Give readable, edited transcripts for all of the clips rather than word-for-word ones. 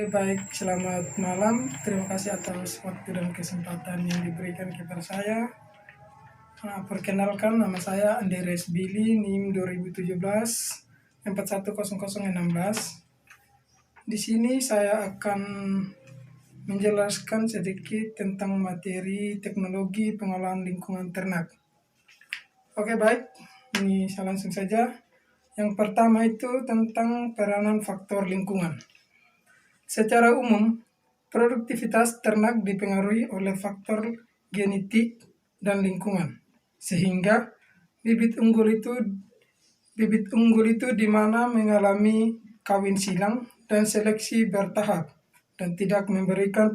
Baik, selamat malam. Terima kasih atas waktu dan kesempatan yang diberikan kepada saya. Perkenalkan, nama saya Andreas Billy, NIM 2017 410016. Di sini saya akan menjelaskan sedikit tentang materi teknologi pengolahan lingkungan ternak. Oke, baik. Ini saya langsung saja. Yang pertama itu tentang peranan faktor lingkungan. Secara umum, produktivitas ternak dipengaruhi oleh faktor genetik dan lingkungan, sehingga bibit unggul itu di mana mengalami kawin silang dan seleksi bertahap dan tidak memberikan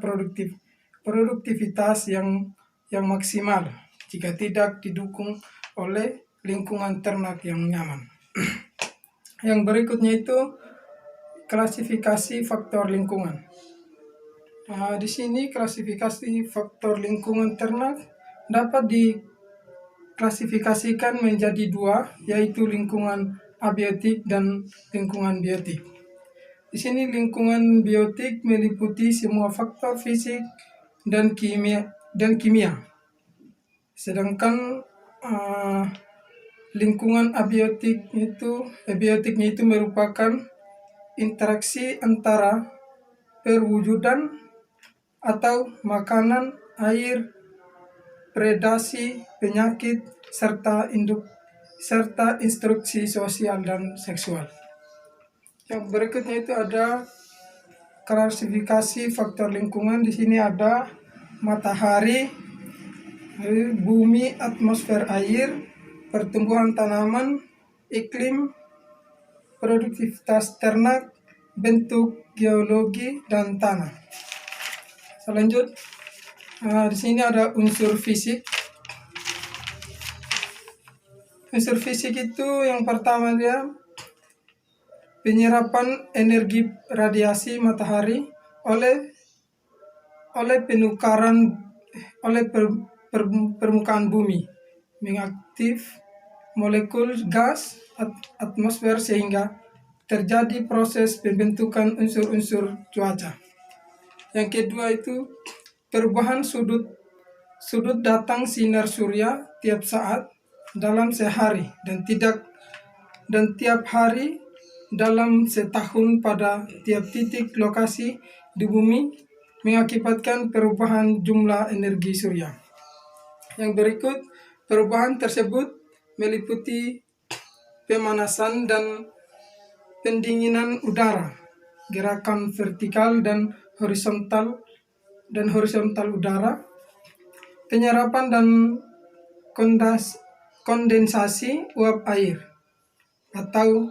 produktivitas yang maksimal jika tidak didukung oleh lingkungan ternak yang nyaman. Yang berikutnya itu klasifikasi faktor lingkungan. Di sini klasifikasi faktor lingkungan ternak dapat diklasifikasikan menjadi dua, yaitu lingkungan abiotik dan lingkungan biotik. Di sini lingkungan biotik meliputi semua faktor fisik dan kimia. Sedangkan lingkungan abiotiknya itu merupakan interaksi antara perwujudan atau makanan, air, predasi, penyakit, serta instruksi sosial dan seksual. Yang berikutnya itu ada klasifikasi faktor lingkungan. Di sini ada matahari, bumi, atmosfer air, pertumbuhan tanaman, iklim, produktivitas ternak, bentuk geologi, dan tanah. Selanjutnya, di sini ada unsur fisik. Unsur fisik itu yang pertama dia penyerapan energi radiasi matahari oleh permukaan bumi, mengaktif molekul gas atmosfer sehingga terjadi proses pembentukan unsur-unsur cuaca. Yang kedua itu perubahan sudut datang sinar surya tiap saat dalam sehari dan tiap hari dalam setahun pada tiap titik lokasi di bumi mengakibatkan perubahan jumlah energi surya. Yang berikut, perubahan tersebut meliputi pemanasan dan pendinginan udara, gerakan vertikal dan horizontal udara, penyerapan dan kondensasi uap air atau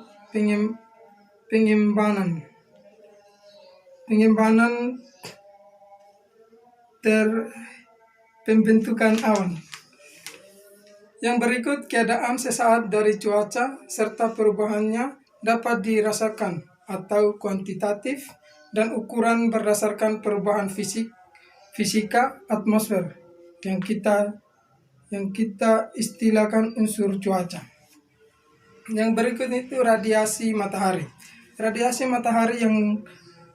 pengembangan pembentukan awan. Yang berikut, keadaan sesaat dari cuaca serta perubahannya dapat dirasakan atau kuantitatif dan ukuran berdasarkan perubahan fisika atmosfer yang kita istilahkan unsur cuaca. Yang berikut itu radiasi matahari. Radiasi matahari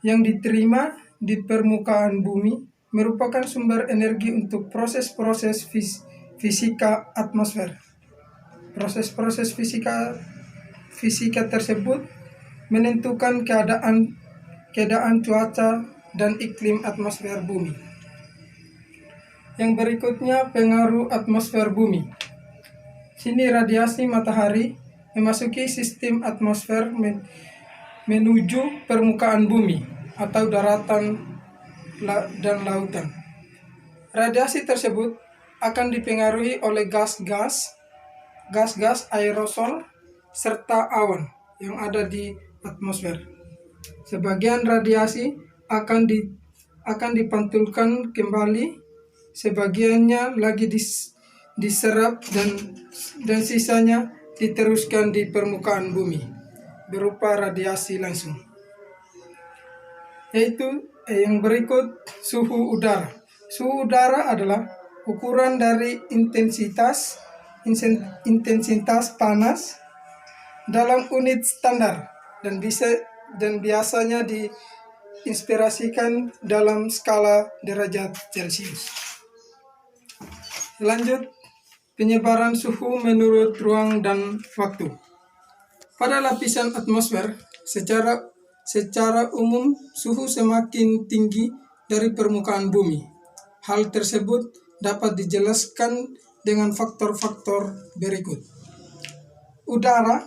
yang diterima di permukaan bumi merupakan sumber energi untuk proses-proses fisika atmosfer. Proses-proses fisika tersebut menentukan keadaan cuaca dan iklim atmosfer bumi. Yang berikutnya pengaruh atmosfer bumi. Sini radiasi matahari memasuki sistem atmosfer menuju permukaan bumi atau daratan dan lautan. Radiasi tersebut akan dipengaruhi oleh gas-gas aerosol serta awan yang ada di atmosfer. Sebagian radiasi akan dipantulkan kembali, sebagiannya lagi diserap dan sisanya diteruskan di permukaan bumi berupa radiasi langsung. Yaitu yang berikut suhu udara. Suhu udara adalah ukuran dari intensitas panas dalam unit standar dan biasanya diinspirasikan dalam skala derajat Celcius. Lanjut, penyebaran suhu menurut ruang dan waktu. Pada lapisan atmosfer, secara umum suhu semakin tinggi dari permukaan bumi. Hal tersebut dapat dijelaskan dengan faktor-faktor berikut. Udara,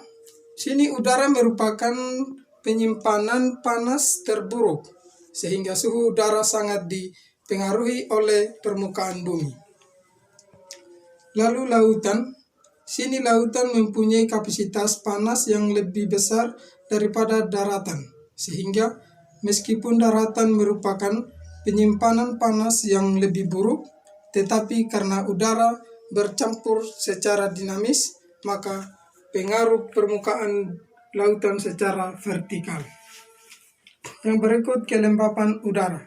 sini udara merupakan penyimpanan panas terburuk, sehingga suhu udara sangat dipengaruhi oleh permukaan bumi. Lalu lautan, sini lautan mempunyai kapasitas panas yang lebih besar daripada daratan, sehingga meskipun daratan merupakan penyimpanan panas yang lebih buruk, tetapi karena udara bercampur secara dinamis, maka pengaruh permukaan lautan secara vertikal. Yang berikut kelembapan udara.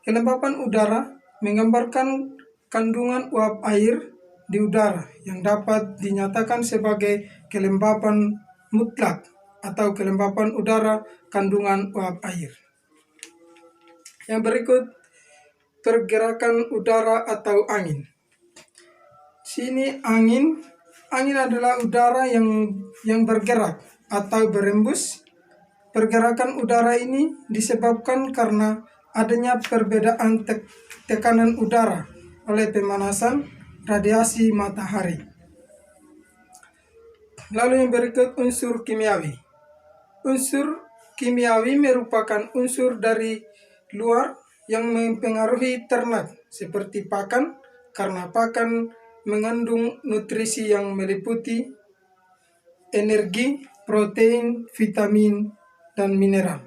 Kelembapan udara menggambarkan kandungan uap air di udara yang dapat dinyatakan sebagai kelembapan mutlak atau kelembapan udara kandungan uap air. Yang berikut pergerakan udara atau angin. Sini angin adalah udara yang bergerak atau berembus. Pergerakan udara ini disebabkan karena adanya perbedaan tekanan udara oleh pemanasan radiasi matahari. Lalu yang berikut unsur kimiawi. Unsur kimiawi merupakan unsur dari luar yang mempengaruhi ternak seperti pakan, karena pakan mengandung nutrisi yang meliputi energi, protein, vitamin, dan mineral.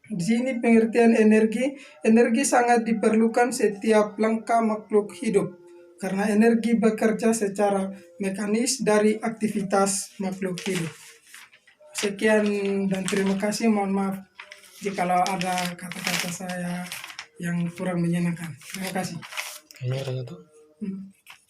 Di sini pengertian energi sangat diperlukan setiap langkah makhluk hidup, karena energi bekerja secara mekanis dari aktivitas makhluk hidup. Sekian dan terima kasih. Mohon maaf jikalau ada kata-kata saya yang kurang menyenangkan. Terima kasih.